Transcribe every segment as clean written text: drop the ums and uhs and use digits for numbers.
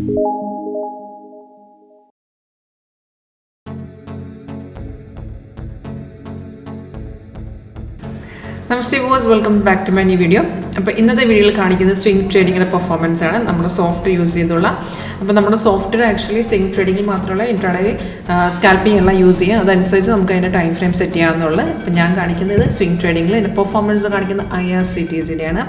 Namaste viewers, welcome back to my new video. അപ്പോൾ ഇന്നത്തെ വീഡിയോയിൽ കാണിക്കുന്നത് സ്വിംഗ് ട്രേഡിങ്ങിൻ്റെ പെർഫോമൻസ് ആണ്. നമ്മുടെ സോഫ്റ്റ് യൂസ് ചെയ്തുള്ള. അപ്പോൾ നമ്മുടെ സോഫ്റ്റ്വെയർ ആക്ച്വലി സ്വിംഗ് ട്രേഡിങ്ങിൽ മാത്രമല്ല ഇൻട്രാഡേ സ്കാൽപ്പിംഗ് എല്ലാം യൂസ് ചെയ്യാം. അതനുസരിച്ച് നമുക്ക് അതിൻ്റെ ടൈം ഫ്രെയിം സെറ്റ് ചെയ്യാവുന്നുള്ളൂ. അപ്പോൾ ഞാൻ കാണിക്കുന്നത് സ്വിംഗ് ട്രേഡിങ്ങിൽ എൻ്റെ പെർഫോമൻസ് കാണിക്കുന്ന IRCTCയുടെയാണ്.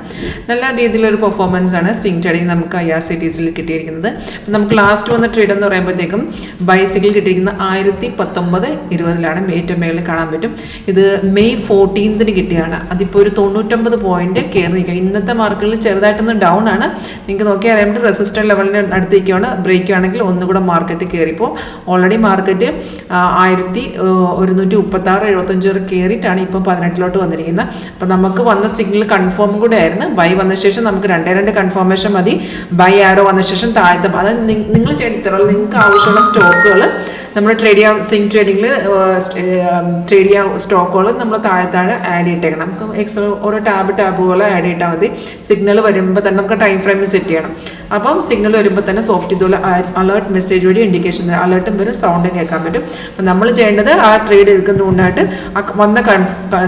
നല്ല രീതിയിലൊരു പെർഫോമൻസ് ആണ് സ്വിംഗ് ട്രേഡിങ് നമുക്ക് IRCTCയിൽ കിട്ടിയിരിക്കുന്നത്. അപ്പോൾ നമുക്ക് ലാസ്റ്റ് വന്ന ട്രേഡ് എന്ന് പറയുമ്പോഴത്തേക്കും ബൈസിക്കിൾ കിട്ടിയിരിക്കുന്നത് 1019.20 ഏറ്റവും മേളിൽ കാണാൻ പറ്റും. ഇത് May 14 കിട്ടിയാണ്. അതിപ്പോൾ ഒരു 99 പോയിന്റ് കയറി നിൽക്കുക. ഇന്നത്തെ മാർക്കറ്റിൽ ചെറുതായിട്ടൊന്ന് ഡൗൺ ആണ്. നിങ്ങൾക്ക് നോക്കിയാൽ അറിയാൻ പറ്റും റെസിസ്റ്റർ ലെവലിന് അടുത്തേക്കാണ്. ബ്രേക്ക് ആണെങ്കിൽ ഒന്നുകൂടെ മാർക്കറ്റ് കയറിപ്പോൾ ഓൾറെഡി മാർക്കറ്റ് 1136.75 വരെ കയറിയിട്ടാണ് ഇപ്പോൾ 18 വന്നിരിക്കുന്നത്. അപ്പോൾ നമുക്ക് വന്ന സിഗ്നൽ കൺഫേം കൂടെ ആയിരുന്നു. ബൈ വന്ന ശേഷം നമുക്ക് 2 കൺഫർമേഷൻ മതി. ബൈ ആരോ വന്ന ശേഷം താഴത്തെ അത് നിങ്ങൾ ചെയ്തിട്ടുള്ള നിങ്ങൾക്ക് ആവശ്യമുള്ള സ്റ്റോക്കുകൾ നമ്മൾ ട്രേഡ് ചെയ്യാൻ സ്വിംഗ് ട്രേഡിങ്ങിൽ ട്രേഡ് ചെയ്യാൻ സ്റ്റോക്കുകൾ നമ്മൾ താഴെ ആഡ് ചെയ്തിട്ടേക്കണം. നമുക്ക് എക്സ്ട്രാ ഓരോ ടാബുകൾ ആഡ് ചെയ്താൽ മതി. സിഗ്നൽ വരുമ്പോൾ തന്നെ നമുക്ക് ടൈം ഫ്രെയിം സെറ്റ് ചെയ്യണം. അപ്പം സിഗ്നൽ വരുമ്പോൾ തന്നെ സോഫ്റ്റ് ഇതുപോലെ അലേർട്ട് മെസ്സേജ് വഴി ഇൻഡിക്കേഷൻ അലേർട്ടും വരും, സൗണ്ടും കേൾക്കാൻ പറ്റും. അപ്പം നമ്മൾ ചെയ്യേണ്ടത് ആ ട്രേഡ് എടുക്കുന്നതിന് മുന്നായിട്ട് വന്ന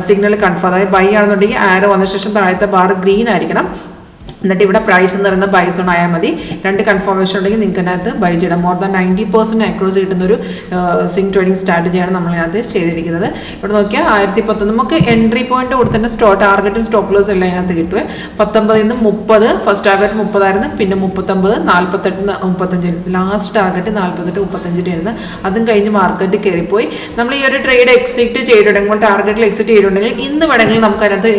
സിഗ്നൽ കൺഫേം, അതായത് ബൈ ആണെന്നുണ്ടെങ്കിൽ ആരോ വന്ന ശേഷം താഴത്തെ ബാർ ഗ്രീൻ ആയിരിക്കണം. എന്നിട്ട് ഇവിടെ പ്രൈസ് എന്ന് പറയുന്ന ബൈ സോൺ ആയാൽ മതി. 2 കൺഫർമേഷൻ ഉണ്ടെങ്കിൽ നിങ്ങൾക്ക് അതിനകത്ത് ബൈ ചെയ്യണം. മോർ ദാൻ 90% അക്രോസ് കിട്ടുന്നൊരു സ്വിംഗ് ട്രേഡിംഗ് സ്ട്രാറ്റജിയാണ് നമ്മളിതിനകത്ത് ചെയ്തിരിക്കുന്നത്. ഇവിടെ നോക്കിയാൽ 1019 നമുക്ക് എൻട്രി പോയിന്റ് കൊടുത്തന്നെ ടാർഗറ്റും സ്റ്റോപ്പ് ലോസ് എല്ലാം അതിനകത്ത് കിട്ടുമേ. 19 30 ഫസ്റ്റ് ടാർഗറ്റ് 30 ആയിരുന്നു, പിന്നെ 39 48 35 ലാസ്റ്റ് ടാർഗറ്റ് 48 35 ആയിരുന്നു. അതും കഴിഞ്ഞ് മാർക്കറ്റ് കയറിപ്പോയി. നമ്മൾ ഈ ഒരു ട്രേഡ് എക്സിറ്റ് ചെയ്തിട്ടുണ്ടെങ്കിൽ ടാർഗറ്റിൽ എക്സിറ്റ് ചെയ്തിട്ടുണ്ടെങ്കിൽ ഇന്ന് വേണമെങ്കിൽ നമുക്ക് അതിനകത്ത്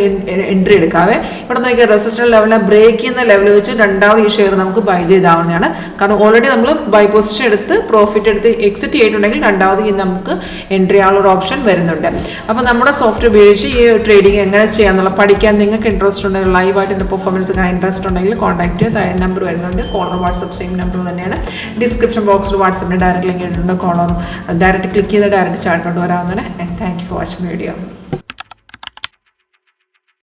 എൻട്രി എടുക്കാവേ. ഇവിടെ നോക്കിയാൽ റെസിസ്റ്റർ ലെവലിൽ ബ്രേക്ക് ചെയ്യുന്ന ലെവൽ വെച്ച് രണ്ടാമത് ഈ ഷെയർ നമുക്ക് ബൈ ചെയ്താവുന്നതാണ്. കാരണം ഓൾറെഡി നമ്മൾ ബൈ പൊസിഷൻ എടുത്ത് പ്രോഫിറ്റ് എടുത്ത് എക്സിറ്റ് ചെയ്തിട്ടുണ്ടെങ്കിൽ രണ്ടാമത് നമുക്ക് എൻട്രി ആവാനുള്ള ഓപ്ഷൻ വരുന്നുണ്ട്. അപ്പോൾ നമ്മുടെ സോഫ്റ്റ്വെയർ ഉപയോഗിച്ച് ഈ ട്രേഡിംഗ് എങ്ങനെ ചെയ്യാന്നുള്ള പഠിക്കാൻ നിങ്ങൾക്ക് ഇൻട്രസ്റ്റ് ഉണ്ടെങ്കിൽ ലൈവായിട്ട് എൻ്റെ പെർഫോമൻസ് കാണാൻ ഇൻട്രസ്റ്റ് ഉണ്ടെങ്കിൽ കോൺടാക്ട് ചെയ്യുക. നമ്പർ വരുന്നുണ്ട്. കോളർ വാട്സപ്പ് സെയിം നമ്പർ തന്നെയാണ്. ഡിസ്ക്രിപ്ഷൻ ബോക്സിൽ വാട്സപ്പിൻ്റെ ഡയറക്റ്റ് ലിങ്ക് ഇട്ടിട്ടുണ്ട്. കോളർ ഡയറക്റ്റ് ക്ലിക്ക് ചെയ്ത് ഡയറക്റ്റ് ചാറ്റിലോട്ട് വരാവുന്നതാണ്. Thank you for watching video.